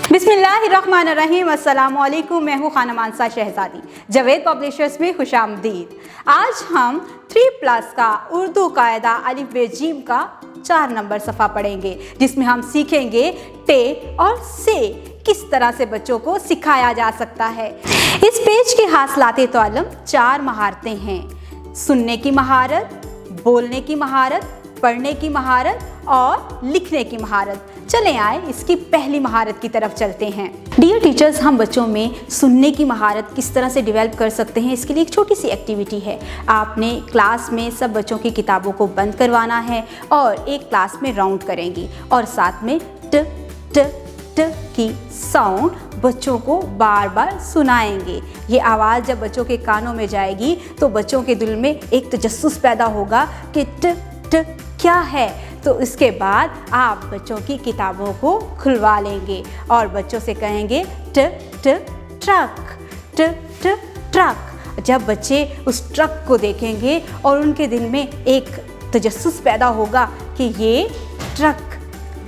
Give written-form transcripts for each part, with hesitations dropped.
बिस्मिल्लाहिर्रहमानिर्रहीम, अस्सलाम वालेकुम। मैं हूँ खानम मानसा शहजादी, जावेद पब्लिशर्स में खुशामदीद। आज हम 3+ का उर्दू कायदा अलिफ बे जीम का 4 नंबर सफ़ा पढ़ेंगे, जिसमें हम सीखेंगे टे और से किस तरह से बच्चों को सिखाया जा सकता है। इस पेज के हासिलाते तोअल्लुम 4 महारतें हैं: सुनने की महारत, बोलने की महारत, पढ़ने की महारत और लिखने की महारत। चलें आए इसकी पहली महारत की तरफ चलते हैं। डियर टीचर्स, हम बच्चों में सुनने की महारत किस तरह से डेवलप कर सकते हैं, इसके लिए एक छोटी सी एक्टिविटी है। आपने क्लास में सब बच्चों की किताबों को बंद करवाना है और एक क्लास में राउंड करेंगी और साथ में ट ट ट की साउंड बच्चों को बार बार सुनाएंगे। ये आवाज़ जब बच्चों के कानों में जाएगी तो बच्चों के दिल में एक तजस्सुस पैदा होगा कि ट ट क्या है। तो इसके बाद आप बच्चों की किताबों को खुलवा लेंगे और बच्चों से कहेंगे ट ट ट्रक, ट ट ट्रक। जब बच्चे उस ट्रक को देखेंगे और उनके दिल में एक तजस्सुस पैदा होगा कि ये ट्रक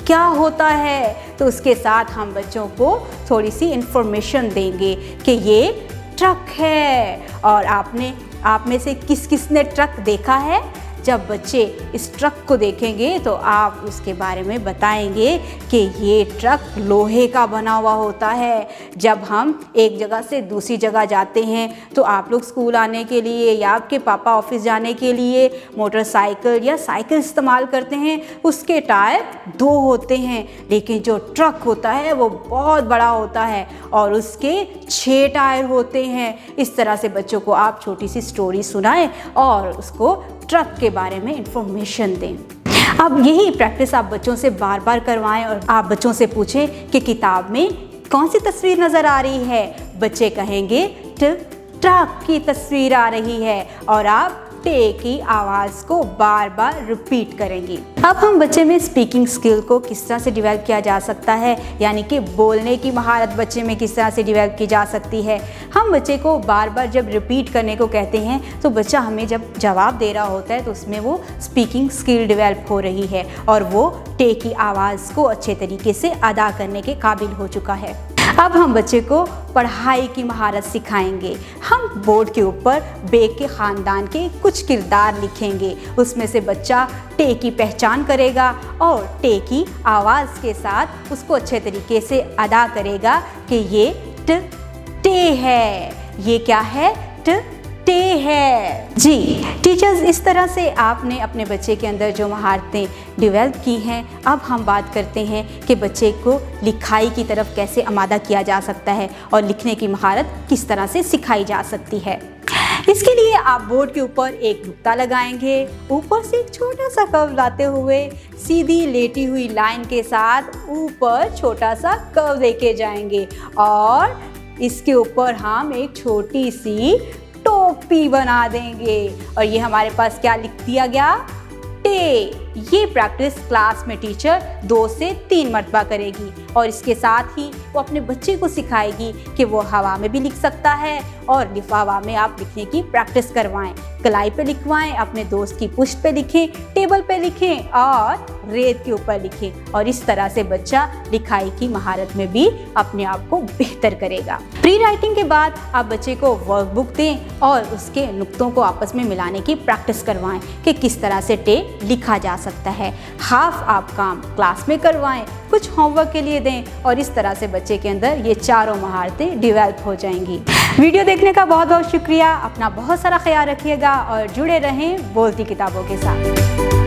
क्या होता है, तो उसके साथ हम बच्चों को थोड़ी सी इंफॉर्मेशन देंगे कि ये ट्रक है। और आप में से किस किस ने ट्रक देखा है? जब बच्चे इस ट्रक को देखेंगे तो आप उसके बारे में बताएंगे कि ये ट्रक लोहे का बना हुआ होता है। जब हम एक जगह से दूसरी जगह जाते हैं तो आप लोग स्कूल आने के लिए या आपके पापा ऑफिस जाने के लिए मोटरसाइकिल या साइकिल इस्तेमाल करते हैं, उसके टायर 2 होते हैं, लेकिन जो ट्रक होता है वो बहुत बड़ा होता है और उसके 6 टायर होते हैं। इस तरह से बच्चों को आप छोटी सी स्टोरी सुनाएं और उसको ट्रक के बारे में इंफॉर्मेशन दें। अब यही प्रैक्टिस आप बच्चों से बार बार करवाएं और आप बच्चों से पूछें कि किताब में कौन सी तस्वीर नज़र आ रही है। बच्चे कहेंगे ट्रक की तस्वीर आ रही है और आप टे की आवाज़ को बार बार रिपीट करेंगे। अब हम बच्चे में स्पीकिंग स्किल को किस तरह से डेवलप किया जा सकता है, यानी कि बोलने की महारत बच्चे में किस तरह से डेवलप की जा सकती है। हम बच्चे को बार बार जब रिपीट करने को कहते हैं तो बच्चा हमें जब जवाब दे रहा होता है तो उसमें वो स्पीकिंग स्किल डेवलप हो रही है और वो टे की आवाज़ को अच्छे तरीके से अदा करने के काबिल हो चुका है। अब हम बच्चे को पढ़ाई की महारत सिखाएंगे। हम बोर्ड के ऊपर बेग के ख़ानदान के कुछ किरदार लिखेंगे, उसमें से बच्चा टे की पहचान करेगा और टे की आवाज़ के साथ उसको अच्छे तरीके से अदा करेगा कि ये टे है। ये क्या है? टे है। जी टीचर्स, इस तरह से आपने अपने बच्चे के अंदर जो महारतें डेवलप की हैं, अब हम बात करते हैं कि बच्चे को लिखाई की तरफ कैसे आमादा किया जा सकता है और लिखने की महारत किस तरह से सिखाई जा सकती है। इसके लिए आप बोर्ड के ऊपर एक नुक्ता लगाएंगे, ऊपर से एक छोटा सा कर्व लाते हुए सीधी लेटी हुई लाइन के साथ ऊपर छोटा सा कर्व देके जाएंगे और इसके ऊपर हम एक छोटी सी टोपी बना देंगे और ये हमारे पास क्या लिख दिया गया? टे। ये प्रैक्टिस क्लास में टीचर 2 से 3 मरतबा करेगी और इसके साथ ही वो अपने बच्चे को सिखाएगी कि वो हवा में भी लिख सकता है और लिफाफा में आप लिखने की प्रैक्टिस करवाएं, कलाई पे लिखवाएं, अपने दोस्त की पुश्त पे लिखें, टेबल पे लिखें और रेत के ऊपर लिखें और इस तरह से बच्चा लिखाई की महारत में भी अपने आप को बेहतर करेगा। प्री राइटिंग के बाद आप बच्चे को वर्कबुक दें और उसके नुक्तों को आपस में मिलाने की प्रैक्टिस करवाएं कि किस तरह से टे लिखा जा सकता है। हाफ आप काम क्लास में करवाएं, कुछ होमवर्क के लिए दें और इस तरह से बच्चे के अंदर ये चारों महारतें डेवलप हो जाएंगी। वीडियो देखने का बहुत बहुत शुक्रिया। अपना बहुत सारा ख्याल रखिएगा और जुड़े रहें बोलती किताबों के साथ।